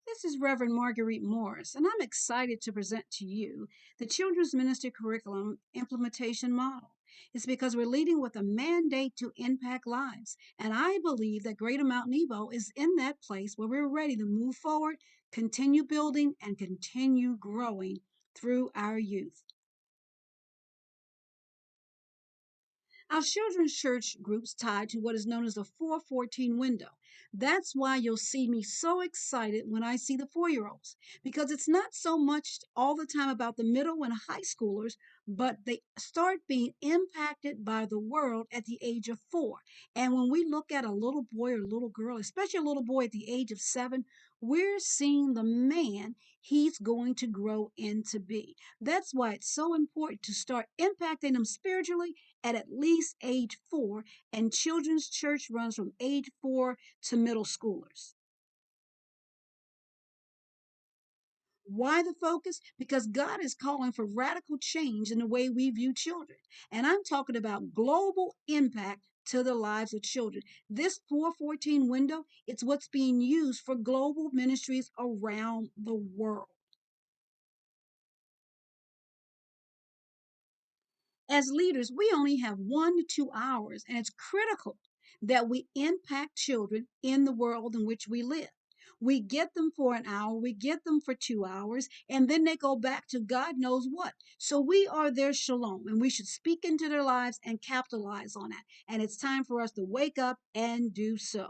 This is Reverend Marguerite Morris, and I'm excited to present to you the Children's Ministry Curriculum Implementation Model. It's because we're leading with a mandate to impact lives, and I believe that Greater Mount Nebo is in that place where we're ready to move forward, continue building, and continue growing through our youth. Our children's church groups tied to what is known as the 414 window. That's why you'll see me so excited when I see the 4-year-olds, because it's not so much all the time about the middle and high schoolers, but they start being impacted by the world at the age of 4. And when we look at a little boy or a little girl, especially a little boy at the age of 7, we're seeing the man he's going to grow into be. That's why it's so important to start impacting them spiritually at least age 4, and children's church runs from age 4 to middle schoolers. Why the focus? Because God is calling for radical change in the way we view children. And I'm talking about global impact to the lives of children. This 414 window, it's what's being used for global ministries around the world. As leaders, we only have 1 to 2 hours, and it's critical that we impact children in the world in which we live. We get them for an hour, we get them for 2 hours, and then they go back to God knows what. So we are their shalom, and we should speak into their lives and capitalize on that. And it's time for us to wake up and do so.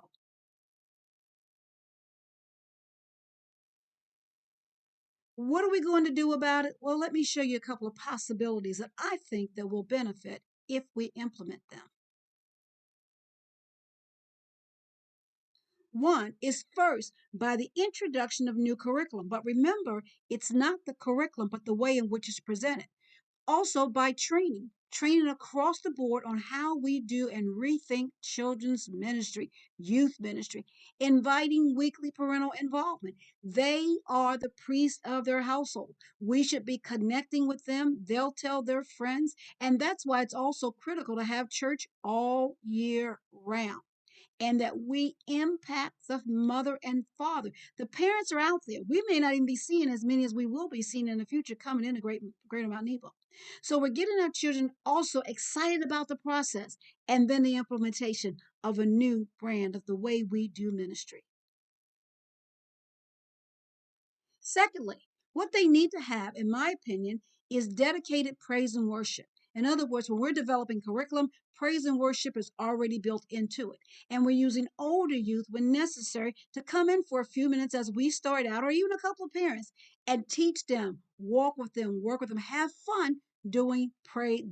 What are we going to do about it? Well, let me show you a couple of possibilities that I think that will benefit if we implement them. One is first by the introduction of new curriculum. But remember, it's not the curriculum, but the way in which it's presented. Also by training across the board on how we do and rethink children's ministry, youth ministry, inviting weekly parental involvement. They are the priest of their household. We should be connecting with them. They'll tell their friends. And that's why it's also critical to have church all year round and that we impact the mother and father. The parents are out there. We may not even be seeing as many as we will be seeing in the future coming into Greater Mount Nebo. So we're getting our children also excited about the process and then the implementation of a new brand of the way we do ministry. Secondly, what they need to have, in my opinion, is dedicated praise and worship. In other words, when we're developing curriculum, praise and worship is already built into it. And we're using older youth when necessary to come in for a few minutes as we start out, or even a couple of parents, and teach them, walk with them, work with them, have fun doing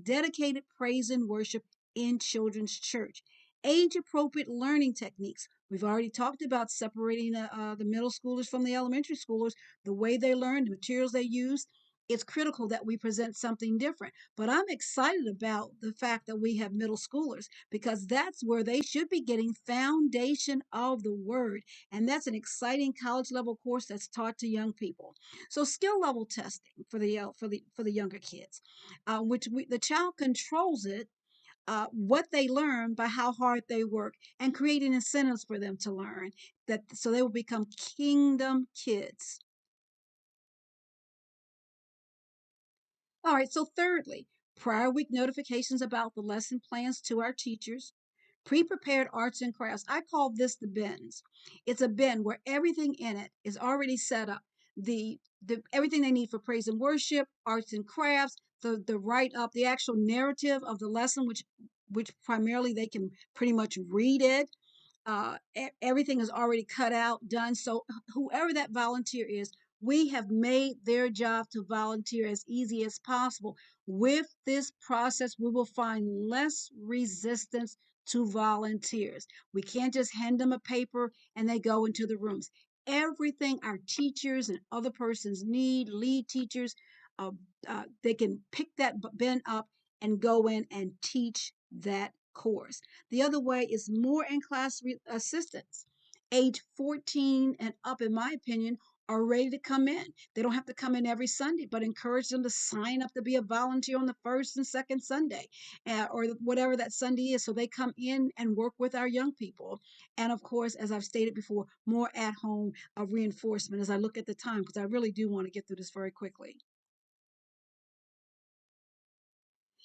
dedicated praise and worship in children's church. Age appropriate learning techniques. We've already talked about separating the middle schoolers from the elementary schoolers, the way they learn, the materials they use. It's critical that we present something different. But I'm excited about the fact that we have middle schoolers because that's where they should be getting foundation of the word. And that's an exciting college level course that's taught to young people. So skill level testing for the younger kids, the child controls it, what they learn by how hard they work and creating incentives for them to learn that so they will become kingdom kids. All right, so thirdly, prior week notifications about the lesson plans to our teachers, pre-prepared arts and crafts. I call this the bins. It's a bin where everything in it is already set up. The everything they need for praise and worship, arts and crafts, the write up, the actual narrative of the lesson, which primarily they can pretty much read it. Everything is already cut out, done. So whoever that volunteer is, we have made their job to volunteer as easy as possible. With this process, we will find less resistance to volunteers. We can't just hand them a paper and they go into the rooms. Everything our teachers and other persons need, lead teachers, uh, they can pick that bin up and go in and teach that course. The other way is more in class assistance. Age 14 and up, in my opinion, are ready to come in. They don't have to come in every Sunday, but encourage them to sign up to be a volunteer on the first and second Sunday, or whatever that Sunday is, so they come in and work with our young people. And of course, as I've stated before, more at home reinforcement as I look at the time, because I really do want to get through this very quickly.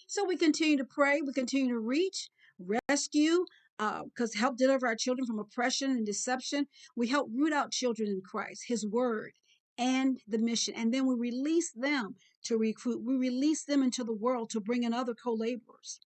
So we continue to pray, we continue to reach, rescue, because help deliver our children from oppression and deception. We help root out children in Christ, His Word, and the mission. And then we release them to recruit. We release them into the world to bring in other co-laborers.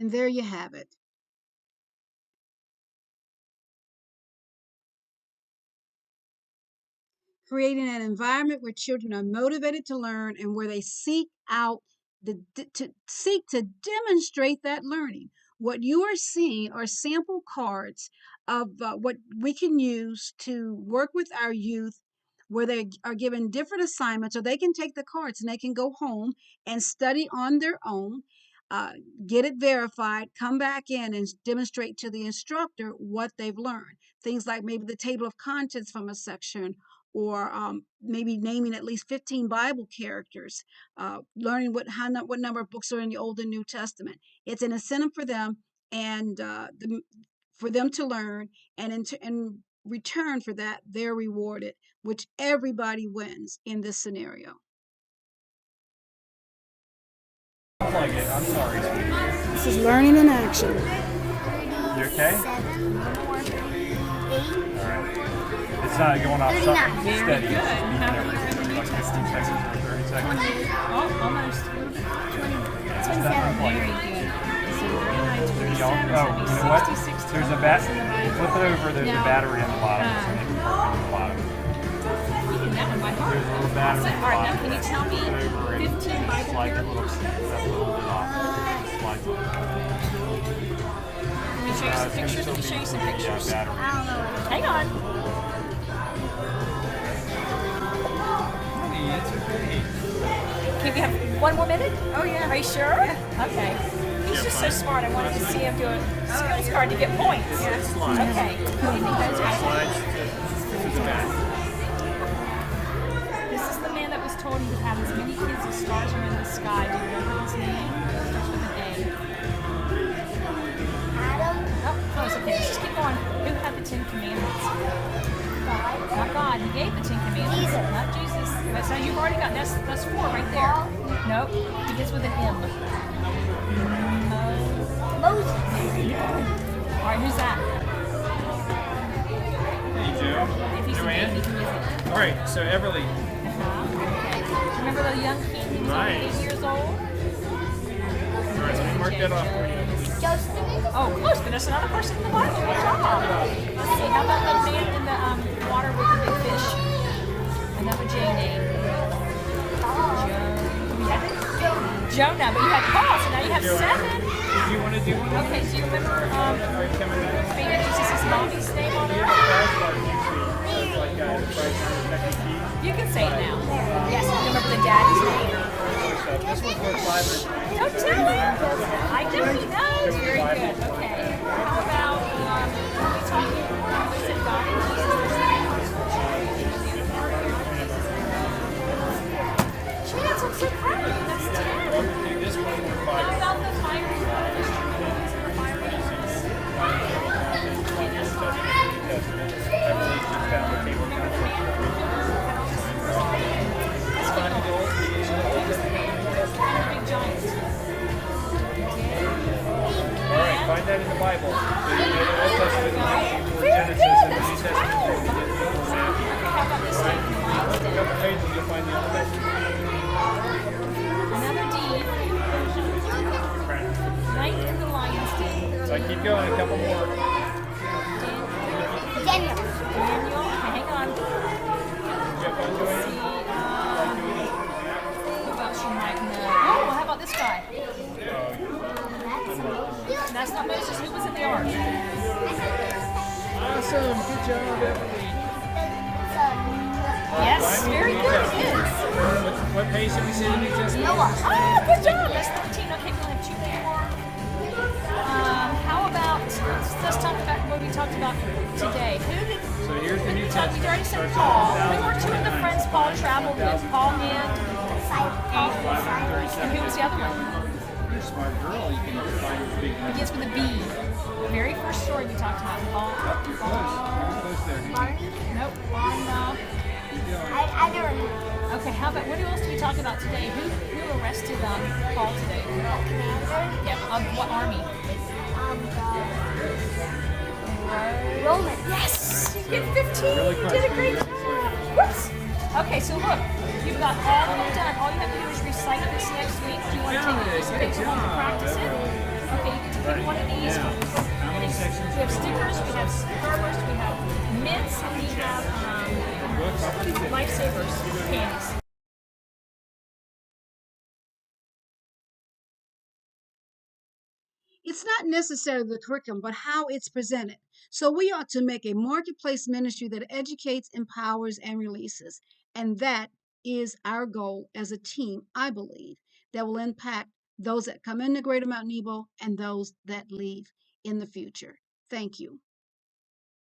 And there you have it. Creating an environment where children are motivated to learn and where they seek out to demonstrate that learning. What you are seeing are sample cards of what we can use to work with our youth, where they are given different assignments, or they can take the cards and they can go home and study on their own, uh, get it verified, come back in and demonstrate to the instructor what they've learned. Things like maybe the table of contents from a section, or maybe naming at least 15 Bible characters, learning what number of books are in the Old and New Testament. It's an incentive for them, and for them to learn, and in return for that, they're rewarded, which everybody wins in this scenario. Plug it. I'm sorry. This is learning in action. You okay? 7 more. 8. All right. It's not going off steady. It's just beeping every like 15 seconds or 30 seconds. Almost. 27. Very good. So 39, 27, oh, you know what? There's a flip it over, there's a battery on the bottom. So you can park on the bottom. There's a little battery on the bottom. All right, now can you tell me 15 Bible Slide that characters? little bit off. Slide it. Let me show you some pictures. Let me show you some pictures. Yeah, battery. I don't know. Hang on. It's okay. Can we have one more minute? Oh yeah. Are you sure? Okay. He's just so smart. I wanted to see him do a skills card to get points. Okay. What do you think those are? This is the man that was told he would have as many kids as stars are in the sky. Do you remember his name? It starts with an A. Adam. Oh, close. Okay, let's just keep going. Who had the 10 Commandments? Not God. He gave the 10 Commandments. Jesus. Not Jesus. So you've already got that's 4 right there. Nope. He begins with an M. Moses. All right, who's that? Hey, Joe. If he's Joanne? the baby, who is it? All right, so Everly. Okay. Remember the young king? He was only 8 years old. All right, let me mark that off for you. Joseph. Oh, close, but there's another person in the Bible. Good job. Let's see. How about the man in the water with the big fish? Another J name. Jonah, but you had Paul, so now you have 7. Did you want to do one? Okay, do you remember baby Jesus' mommy's name on it? You can say it now. This one's worth 500. Don't tell him. I know he knows. Very good. Okay. How about we talking? We said God and Jesus. Chance, I'm so proud of you. That's 10. This one worth 500. How about the fiery ones? Alright, find that in the Bible. The Old Testament, Genesis, and the New Testament. A couple pages, you'll find the Old Testament. Another D. Night in the lion's den. So I keep going, a couple more. Daniel. Daniel. Hang on. You have fun doing it? Who else you might know? Oh, well, how about this guy? That's not Moses. Who was in the ark? Awesome, good job, Emily. Yes, very good. It is. What page did we say the New Testament? Noah. Oh, good job. That's 13. Okay, we'll have 2 more. How about, let's talk about what we talked about today. Who did, So here's the New we Testament. already said Starts Paul. on Who were 2 of the friends Paul traveled with? Paul and who was the other one? You're a smart girl. You can find the big one. Begins with a B. The very first story we talked about. Paul. You're close. You're close there. Nope. No. I don't know. Okay, how about, what else did we talk about today? Who arrested Paul today? Yep, what army? Roman. Yes! You get 15! Really You close. did a great job! Whoops! Okay, so look, you've got all of them done. All you have to do is recite this next week. Do you want to take one to practice it? Okay, you can take one of these. How many sections? We have stickers, we have starburst, we have mints, and we have lifesavers candies. It's not necessarily the curriculum, but how it's presented. So we ought to make a marketplace ministry that educates, empowers, and releases. And that is our goal as a team, I believe, that will impact those that come into Greater Mount Nebo and those that leave in the future. Thank you.